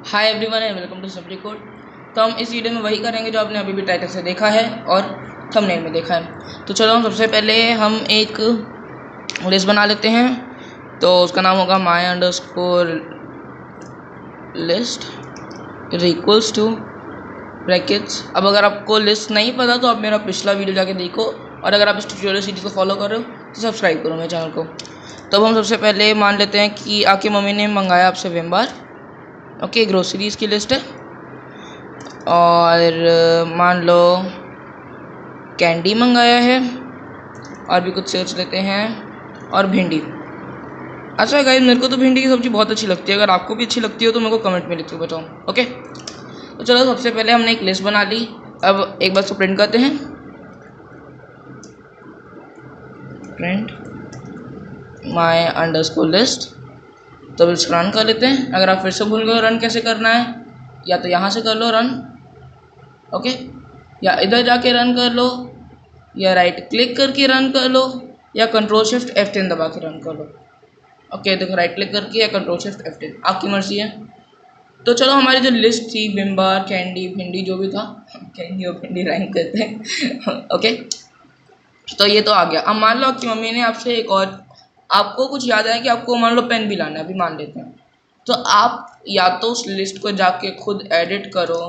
Hi everyone and welcome to Simply Code. तो हम इस वीडियो में वही करेंगे जो आपने अभी भी टाइटल से देखा है और थंबनेल में देखा है। तो चलो हम सबसे पहले हम एक लिस्ट बना लेते हैं। तो उसका नाम होगा my underscore list equals to brackets. अब अगर आपको लिस्ट नहीं पता तो आप मेरा पिछला वीडियो जाके देखो, और अगर आप इस ट्यूटोरियल सीरीज को फॉलो कर रहे हो तो सब्सक्राइब करो मेरे चैनल को। तो अब हम सबसे पहले मान लेते हैं कि आपकी मम्मी ने मंगाया आपसे विम बार। ओके, ग्रोसरीज की लिस्ट है। और मान लो कैंडी मंगाया है, और भी कुछ सोच लेते हैं, और भिंडी। अच्छा गाइस, मेरे को तो भिंडी की सब्ज़ी बहुत अच्छी लगती है। अगर आपको भी अच्छी लगती हो तो मेरे को कमेंट में लिख के बताओ। ओके, तो चलो सबसे पहले हमने एक लिस्ट बना ली। अब एक बार इसको प्रिंट करते हैं। Print my underscore list. तो अब इसको रन कर लेते हैं। अगर आप फिर से भूल गए रन कैसे करना है, या तो यहाँ से कर लो रन, ओके, या इधर जाके रन कर लो, या राइट क्लिक करके रन कर लो, या कंट्रोल शिफ्ट F10 दबा के रन कर लो। ओके, देखो राइट क्लिक करके या कंट्रोल शिफ्ट F10, आपकी मर्जी है। तो चलो हमारी जो लिस्ट थी विम बार, कैंडी, भिंडी, जो भी था, कैंडी और भिंडी राइम करते हैं ओके, तो ये तो आ गया। अब मान लो आपकी मम्मी ने आपसे एक और, आपको कुछ याद है कि आपको मान लो पेन भी लाना है, अभी मान लेते हैं। तो आप या तो उस लिस्ट को जाके खुद एडिट करो,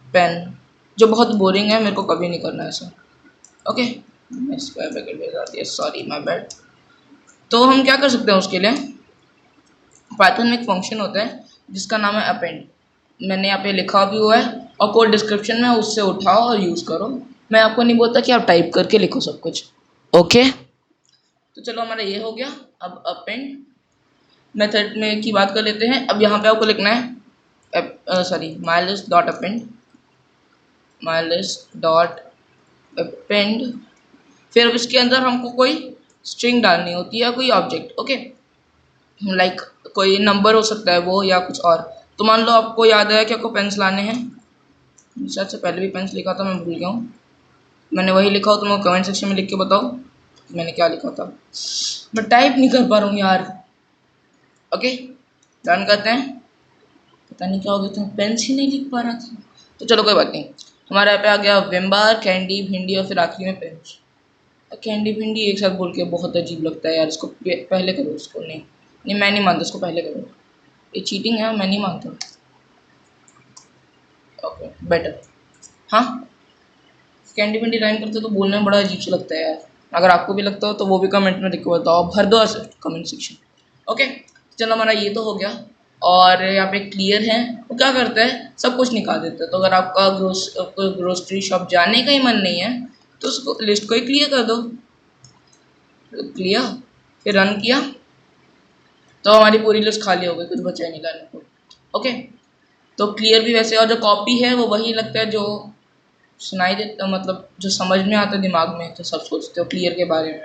पेन, जो बहुत बोरिंग है, मेरे को कभी नहीं करना ऐसा। ओके, मैं स्क्वायर ब्रैकेट भेजा दिया, सॉरी माय बैड। तो हम क्या कर सकते हैं उसके लिए, पाइथन में एक फंक्शन होता है जिसका नाम है अपेंड। मैंने यहाँ पे लिखा भी हुआ है, और कोड डिस्क्रिप्शन में उससे उठाओ और यूज़ करो। मैं आपको नहीं बोलता कि आप टाइप करके लिखो सब कुछ। ओके, तो चलो हमारा ये हो गया। अब अपेंड मेथड में की बात कर लेते हैं। अब यहाँ पे आपको लिखना है sorry my list dot append, my list dot append. फिर अब इसके अंदर हमको कोई स्ट्रिंग डालनी होती है या कोई ऑब्जेक्ट। ओके, लाइक कोई नंबर हो सकता है वो, या कुछ और। तो मान लो आपको याद है कि आपको पेन्स लाने हैं। शायद से पहले भी पेन्स लिखा था, मैं भूल गया हूँ। मैंने वही लिखा हो तो मैं कमेंट सेक्शन में लिख के बताओ कि मैंने क्या लिखा था। मैं टाइप नहीं कर पा रहा हूँ यार। ओके, डन करते हैं। पता नहीं क्या हो गया था, पेन्स ही नहीं लिख पा रहा था। तो चलो कोई बात नहीं, हमारे यहाँ पे आ गया विम बार, कैंडी, भिंडी, और फिर आखिरी में पेन्स। कैंडी भिंडी एक साथ बोल के बहुत अजीब लगता है यार। इसको पहले करो, इसको नहीं नहीं, मैं नहीं मानता, इसको पहले करो। ये चीटिंग है, मैं नहीं मानता। Okay better. हाँ, कैंडी भिंडी राइम करते तो बोलने में बड़ा अजीब सा लगता है यार। अगर आपको भी लगता हो तो वो भी कमेंट में लिख के बताओ, भर दो ऐसे कमेंट सेक्शन। ओके, चलो हमारा ये तो हो गया। और यहाँ पे क्लियर है, वो क्या करता है, सब कुछ निकाल देता है। तो अगर आपका ग्रोसरी शॉप जाने का ही मन नहीं है तो उसको लिस्ट को ही क्लियर कर दो। क्लियर, फिर रन किया तो हमारी पूरी लिस्ट खाली हो गई, कुछ बचा ही नहीं लाने को। ओके, तो क्लियर भी वैसे, और जो कॉपी है वो वही लगता है जो सुनाई देता, मतलब जो समझ में आता है दिमाग में, तो सब सोचते हो क्लियर के बारे में।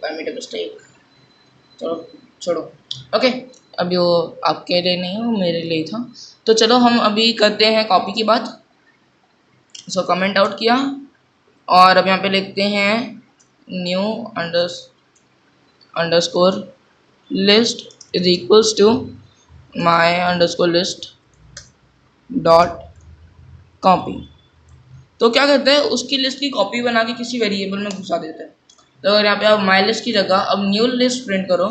आई मेड अ मिस्टेक, चलो छोड़ो। ओके, अभी वो आपके लिए नहीं है, वो मेरे लिए ही था। तो चलो हम अभी करते हैं कॉपी की बात। सो कमेंट आउट किया, और अब यहाँ पे लिखते हैं new underscore list is equals to my underscore list dot copy. तो क्या करते हैं, उसकी लिस्ट की कॉपी बना के किसी वेरिएबल में घुसा देते हैं। तो अगर यहाँ पे आप माई लिस्ट की जगह अब न्यू लिस्ट प्रिंट करो,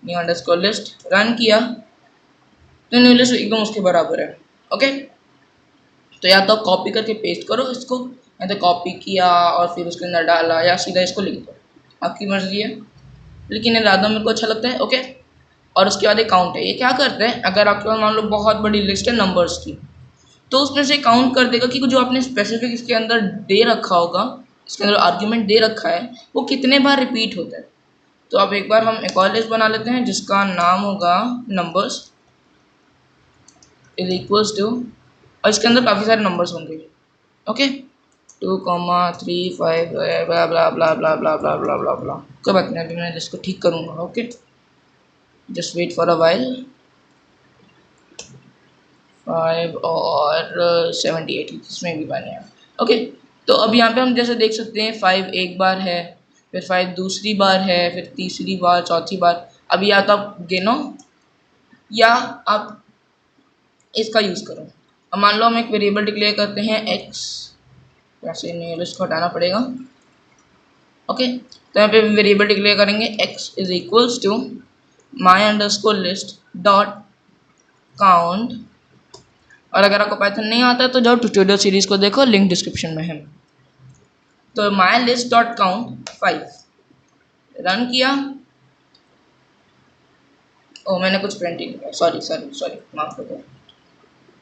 न्यू अंडरस्कोर लिस्ट, रन किया तो न्यू लिस्ट एकदम उसके बराबर है। ओके, तो या तो कॉपी करके पेस्ट करो इसको, या तो कॉपी किया और फिर उसके अंदर डाला, या सीधा इसको लिख दो, आपकी मर्जी है। लेकिन ये ज़्यादा मेरे को अच्छा लगता है। ओके, और उसके बाद एक काउंट है। ये क्या करते हैं, अगर आपके पास मान लो बहुत बड़ी लिस्ट है नंबर्स की, तो उसमें से काउंट कर देगा कि जो आपने स्पेसिफिक इसके अंदर दे रखा होगा, इसके अंदर आर्ग्यूमेंट दे रखा है, वो कितने बार रिपीट होता है। तो अब एक बार हम एक और लिस्ट बना लेते हैं जिसका नाम होगा नंबर्स इज इक्वल्स टू, और इसके अंदर काफ़ी सारे नंबर्स होंगे। Okay, 2,3,5 blah blah blah blah blah blah blah blah blah. कोई बात नहीं, अभी मैं इसको ठीक करूँगा। Okay, just wait for a while. 5 और 78 इसमें भी बने हैं। ओके, तो अब यहाँ पे हम जैसे देख सकते हैं 5 एक बार है, फिर 5 दूसरी बार है, फिर तीसरी बार, चौथी बार। अब या तो आप गिनो या आप इसका यूज़ करो। अब मान लो हम एक वेरिएबल डिक्लेयर करते हैं x, वैसे नहीं इसको हटाना पड़ेगा। ओके, तो यहाँ पे वेरिएबल डिक्लेयर करेंगे x is equals to my underscore list dot count. और अगर आपको पाइथन नहीं आता है तो जाओ ट्यूटोरियल सीरीज को देखो, लिंक डिस्क्रिप्शन में है। तो माई लिस्ट डॉट काउंट 5 रन किया। ओ मैंने कुछ प्रिंटिंग किया, सॉरी सॉरी सॉरी, माफ कर दो।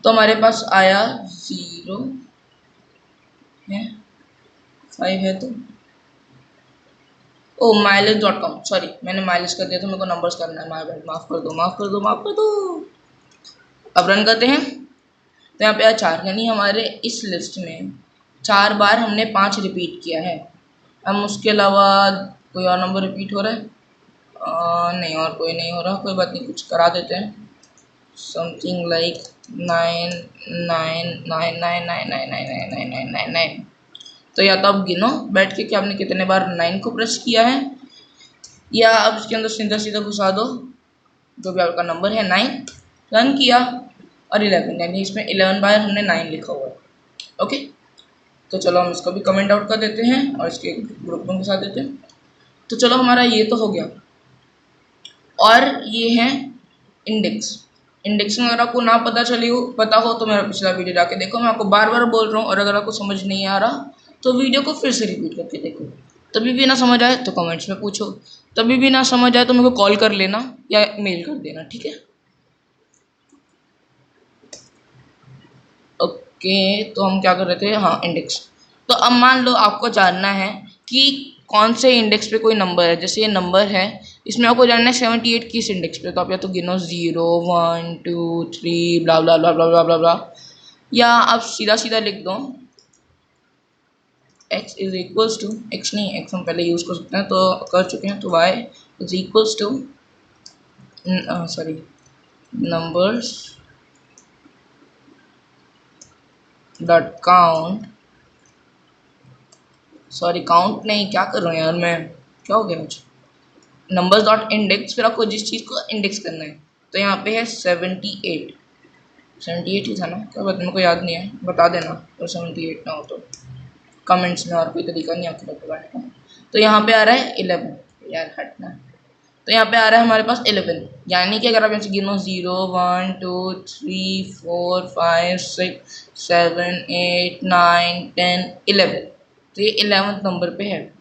तो हमारे पास आया 0 है, 5 है। तो ओ माइलेज डॉट कॉम, सॉरी मैंने माइलेज कर दिया था, मेरे को नंबर्स करना है, माय बैड, माफ कर दो माफ कर दो माफ कर दो। अब रन करते हैं। तो यहाँ पे आया 4, यानी हमारे इस लिस्ट में 4 बार हमने 5 रिपीट किया है। हम उसके अलावा कोई और नंबर रिपीट हो रहा है? नहीं, और कोई नहीं हो रहा, कोई बात नहीं, कुछ करा देते हैं। Something like 9 9 9 9 9 9 9 9 9 9 9। तो या तो आप गिनो बैठ के कि आपने कितने बार 9 को प्रेस किया है, या आप इसके अंदर सीधा सीधा घुसा दो जो भी आपका नंबर है 9, रन किया और 11, यानी इसमें 11 बार हमने 9 लिखा हुआ है। ओके, तो चलो हम इसको भी कमेंट आउट कर देते हैं और इसके ग्रुप में घुसा देते हैं। तो चलो हमारा ये तो हो गया। और ये है इंडेक्स। इंडेक्स में अगर आपको ना पता हो तो मेरा पिछला वीडियो जाके देखो, मैं आपको बार बार बोल रहा हूँ। और अगर आपको समझ नहीं आ रहा तो वीडियो को फिर से रिपीट करके देखो। तभी भी ना समझ आए तो कमेंट्स में पूछो, तभी भी ना समझ आए तो मेरे को कॉल कर लेना या मेल कर देना, ठीक है। ओके, तो हम क्या कर रहे थे, हाँ इंडेक्स। तो अब मान लो आपको जानना है कि कौन से इंडेक्स पे कोई नंबर है। जैसे ये नंबर है, इसमें आपको जानना है 78 किस इंडेक्स पे। तो आप या तो गिनो 0 1 2 3 ब्ला blah blah blah blah blah ब्ला, या आप सीधा सीधा लिख दो x is equals to, x नहीं, x हम पहले यूज़ कर सकते हैं तो कर चुके हैं, तो y is equals to sorry numbers dot count, sorry count नहीं, क्या कर रहा हूँ यार मैं, क्या हो गया मुझे, नंबर्स डॉट इंडेक्स। फिर आपको जिस चीज़ को इंडेक्स करना है, तो यहाँ पे है 78 ही था ना, क्या बात, मेरे को याद नहीं है, बता देना तो 78 ना हो तो कमेंट्स में, और कोई तरीका नहीं आपको बताने का। तो यहाँ पे आ रहा है 11, यार हटना। तो यहाँ पे आ रहा है हमारे पास 11, यानी कि अगर आप यहाँ से गिनो 0 1 2 3 4 5 6 7 8 9 10 11, तो ये 11th नंबर पे है।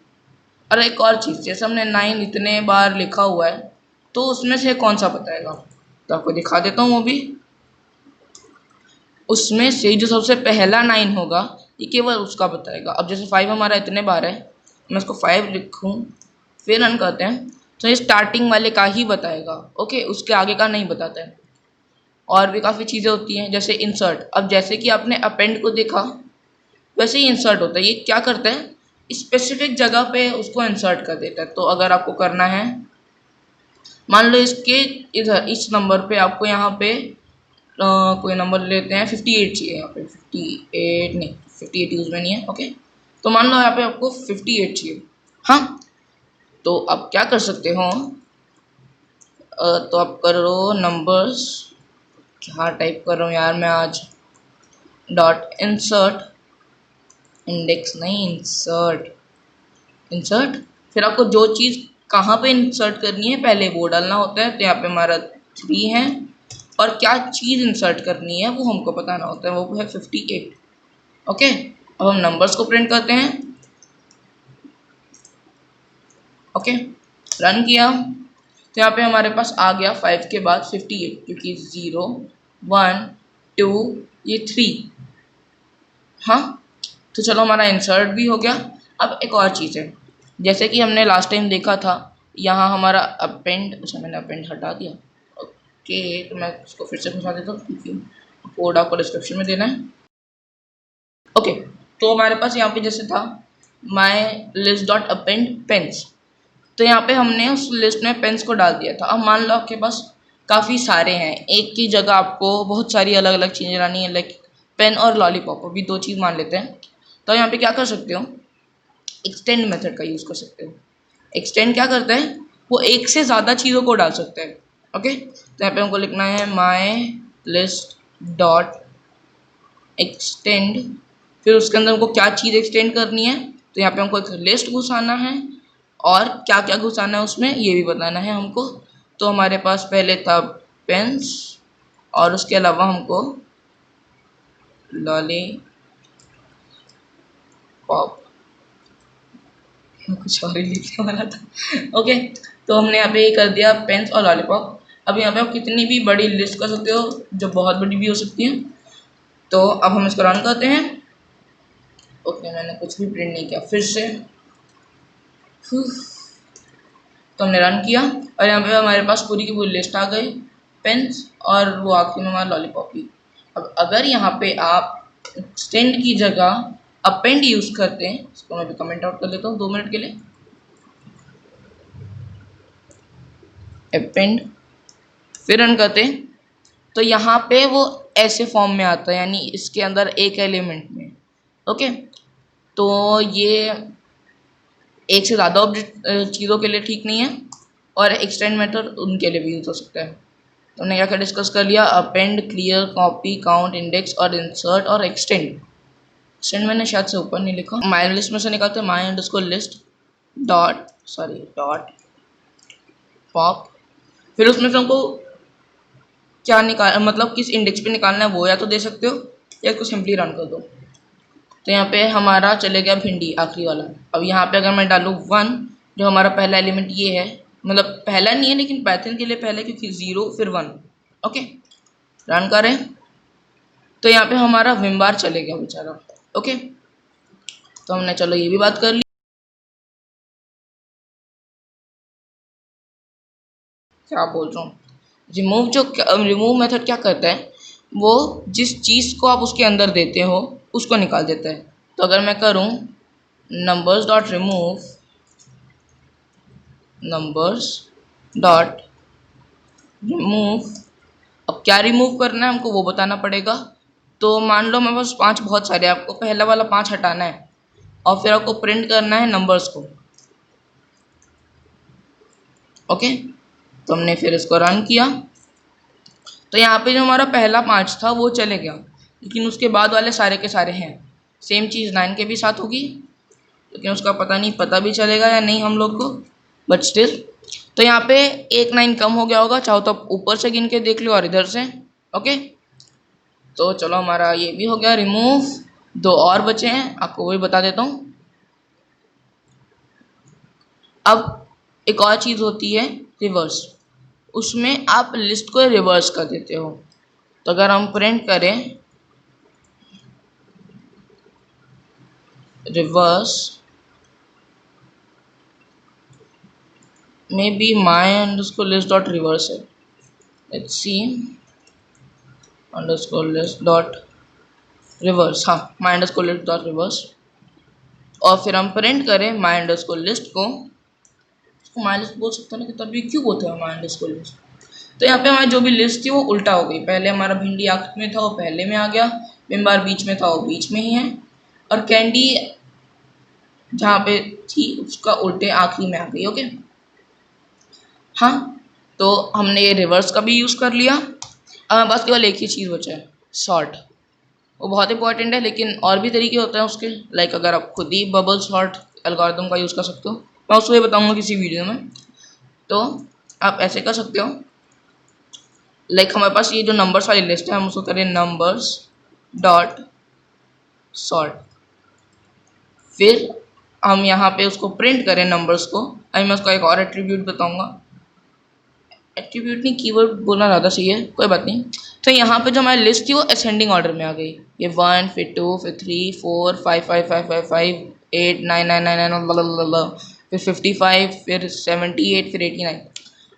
और एक और चीज़, जैसे हमने 9 इतने बार लिखा हुआ है, तो उसमें से कौन सा बताएगा, तो आपको दिखा देता हूँ वो भी। उसमें से जो सबसे पहला 9 होगा ये केवल उसका बताएगा। अब जैसे 5 हमारा इतने बार है, मैं इसको 5 लिखूँ फिर रन करते हैं, तो ये स्टार्टिंग वाले का ही बताएगा। ओके, उसके आगे का नहीं बताता है। और भी काफ़ी चीज़ें होती हैं, जैसे इंसर्ट। अब जैसे कि आपने अपेंड को देखा, वैसे ही इंसर्ट होता है। ये क्या करता है, स्पेसिफिक जगह पे उसको इंसर्ट कर देता है। तो अगर आपको करना है, मान लो इसके इधर इस नंबर पे आपको यहाँ पे कोई नंबर लेते हैं, 58 चाहिए। यहाँ पे 58 नहीं, 58 यूज़ में नहीं है। ओके, तो मान लो यहाँ पे आपको 58 चाहिए। हाँ, तो आप क्या कर सकते हो, तो आप करो नंबर्स, क्या टाइप कर रहा हूँ यार मैं आज, डॉट इंसर्ट, इंडेक्स नहीं, इंसर्ट, इंसर्ट। फिर आपको जो चीज़ कहाँ पे इंसर्ट करनी है पहले वो डालना होता है। तो यहाँ पे हमारा 3 है, और क्या चीज़ इंसर्ट करनी है वो हमको बताना होता है, वो है 58। ओके, अब हम नंबर्स को प्रिंट करते हैं। ओके, रन किया, तो यहाँ पे हमारे पास आ गया 5 के बाद 58, क्योंकि 0 1 2 ये 3। हाँ, तो चलो हमारा इंसर्ट भी हो गया। अब एक और चीज़ है, जैसे कि हमने लास्ट टाइम देखा था, यहाँ हमारा अपेंड, अच्छा मैंने अपेंड हटा दिया। ओके, तो मैं इसको फिर से घुसा देता हूँ क्योंकि कोड आपको डिस्क्रिप्शन में देना है। ओके, तो हमारे पास यहाँ पे जैसे था my list dot append pens, तो यहाँ पे हमने उस लिस्ट में पेन्स को डाल दिया था। अब मान लो आपके पास काफ़ी सारे हैं, एक की जगह आपको बहुत सारी अलग अलग चीज़ें लानी है, लाइक पेन और लॉलीपॉप, भी 2 चीज़ मान लेते हैं। तो यहाँ पे क्या कर सकते हो, एक्सटेंड मेथड का यूज़ कर सकते हो। एक्सटेंड क्या करता है, वो एक से ज़्यादा चीज़ों को डाल सकता है। ओके, तो यहाँ पे हमको लिखना है माई लिस्ट डॉट एक्सटेंड, फिर उसके अंदर हमको क्या चीज़ एक्सटेंड करनी है, तो यहाँ पे हमको एक लिस्ट घुसाना है और क्या क्या घुसाना है उसमें ये भी बताना है हमको। तो हमारे पास पहले था पेन्स और उसके अलावा हमको लॉलीपॉप, कुछ और ही लिखने वाला था। ओके, तो हमने यहाँ पे ये कर दिया पेन्स और लॉलीपॉप। अब यहाँ पे आप कितनी भी बड़ी लिस्ट कर सकते हो, जो बहुत बड़ी भी हो सकती है। तो अब हम इसको रन करते हैं। ओके, मैंने कुछ भी प्रिंट नहीं किया, फिर से तो हमने रन किया और यहाँ पे हमारे पास पूरी की पूरी लिस्ट आ गई, पेन्स और वो आखिरी में हमारा लॉलीपॉप भी। अब अगर यहाँ पे आप एक्सटेंड की जगह अपेंड यूज़ करते हैं, इसको मैं भी कमेंट आउट कर लेता हूँ 2 मिनट के लिए। अपेंड, फिर रन करते हैं, तो यहाँ पे वो ऐसे फॉर्म में आता है, यानी इसके अंदर एक एलिमेंट में। ओके, तो ये एक से ज़्यादा ऑब्जेक्ट चीज़ों के लिए ठीक नहीं है और एक्सटेंड मेथड उनके लिए भी यूज़ हो सकता है। तो हमने क्या क्या डिस्कस कर लिया, append, clear, copy, count, index और इंसर्ट और एक्सटेंड। एक्सटेंड मैंने शायद से ऊपर नहीं लिखा, माई लिस्ट में से निकालते हैं माई अंडरस्कोर लिस्ट डॉट पॉप, फिर उसमें से हमको क्या निकाल मतलब किस इंडेक्स पे निकालना है वो या तो दे सकते हो या इसको सिंपली रन कर दो। तो यहाँ पे हमारा चले गया भिंडी आखिरी वाला। अब यहाँ पे अगर मैं डालूँ 1, जो हमारा पहला एलिमेंट ये है, मतलब पहला नहीं है लेकिन पाइथन के लिए पहला, क्योंकि 0 फिर 1। ओके, रन करें तो यहाँ पे हमारा विमबार चले गया बेचारा। ओके, तो हमने चलो ये भी बात कर ली। क्या बोल रहा हूँ, रिमूव मेथड क्या करता है, वो जिस चीज़ को आप उसके अंदर देते हो उसको निकाल देता है। तो अगर मैं करूँ numbers dot remove numbers dot remove, अब क्या रिमूव करना है हमको वो बताना पड़ेगा। तो मान लो मेरे पास 5 बहुत सारे, आपको पहला वाला 5 हटाना है और फिर आपको प्रिंट करना है नंबर्स को। ओके, तो हमने फिर इसको रन किया, तो यहाँ पे जो हमारा पहला 5 था वो चले गया, लेकिन उसके बाद वाले सारे के सारे हैं। सेम चीज़ 9 के भी साथ होगी, लेकिन उसका पता नहीं पता भी चलेगा या नहीं हम लोग को, बट स्टिल। तो यहाँ पे एक 9 कम हो गया होगा, चाहो तो आप ऊपर से गिन के देख लो और इधर से। ओके, तो चलो हमारा ये भी हो गया रिमूव। 2 और बचे हैं, आपको वही बता देता हूँ। अब एक और चीज़ होती है रिवर्स, उसमें आप लिस्ट को रिवर्स कर देते हो। तो अगर हम प्रिंट करें रिवर्स में भी माई अंडरस्कोर लिस्ट डॉट रिवर्स है, let's see underscore list dot reverse, हाँ माई अंडरस्कोर लिस्ट डॉट रिवर्स, और फिर हम प्रिंट करें माई अंडरस्कोर लिस्ट को, माई लिस्ट बोल सकते हैं ना, कि तभी क्यों बोलते हैं माई अंडरस्कोर लिस्ट। तो यहाँ पे हमारी जो भी लिस्ट थी वो उल्टा हो गई, पहले हमारा भिंडी आखिर में था वो पहले में आ गया, विमबार बीच में था वो बीच में ही है, और कैंडी जहाँ पे थी उसका उल्टे आखिरी में आ गई। ओके, हाँ, तो हमने ये रिवर्स का भी यूज़ कर लिया। अब हमारे पास केवल एक ही चीज़ बचा है, सॉर्ट। वो बहुत इंपॉर्टेंट है, लेकिन और भी तरीके होते हैं उसके, लाइक अगर आप खुद ही बबल सॉर्ट एल्गोरिथम का यूज़ कर सकते हो, मैं उसको ये बताऊंगा किसी वीडियो में। तो आप ऐसे कर सकते हो, लाइक हमारे पास ये जो नंबर्स वाली लिस्ट है, हम उसको करें नंबर्स डॉट सॉर्ट, फिर हम यहाँ पे उसको प्रिंट करें नंबर्स को। अभी मैं उसका एक और एट्रीब्यूट बताऊंगा, एट्रीब्यूट नहीं कीवर्ड बोलना ज़्यादा सही है, कोई बात नहीं। तो यहाँ पे जो हमारी लिस्ट थी वो असेंडिंग ऑर्डर में आ गई, ये 1 फिर 2 फिर 3 4 5 5 5 5 5 8 9 9 9 9 फिर 55 फिर 78 फिर 89।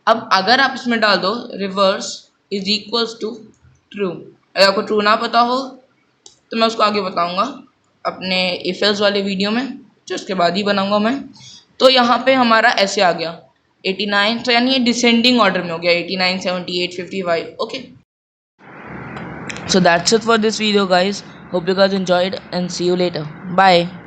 अब अगर आप इसमें डाल दो reverse is equals to true, अगर आपको ट्रू ना पता हो तो मैं उसको आगे बताऊंगा अपने इफ एल्स वाले वीडियो में, जो उसके बाद ही बनाऊंगा मैं। तो यहाँ पे हमारा ऐसे आ गया 89, तो यानी ये डिसेंडिंग ऑर्डर में हो गया 89 78 55। Okay, so that's it for this video guys, hope you guys enjoyed and see you later, bye।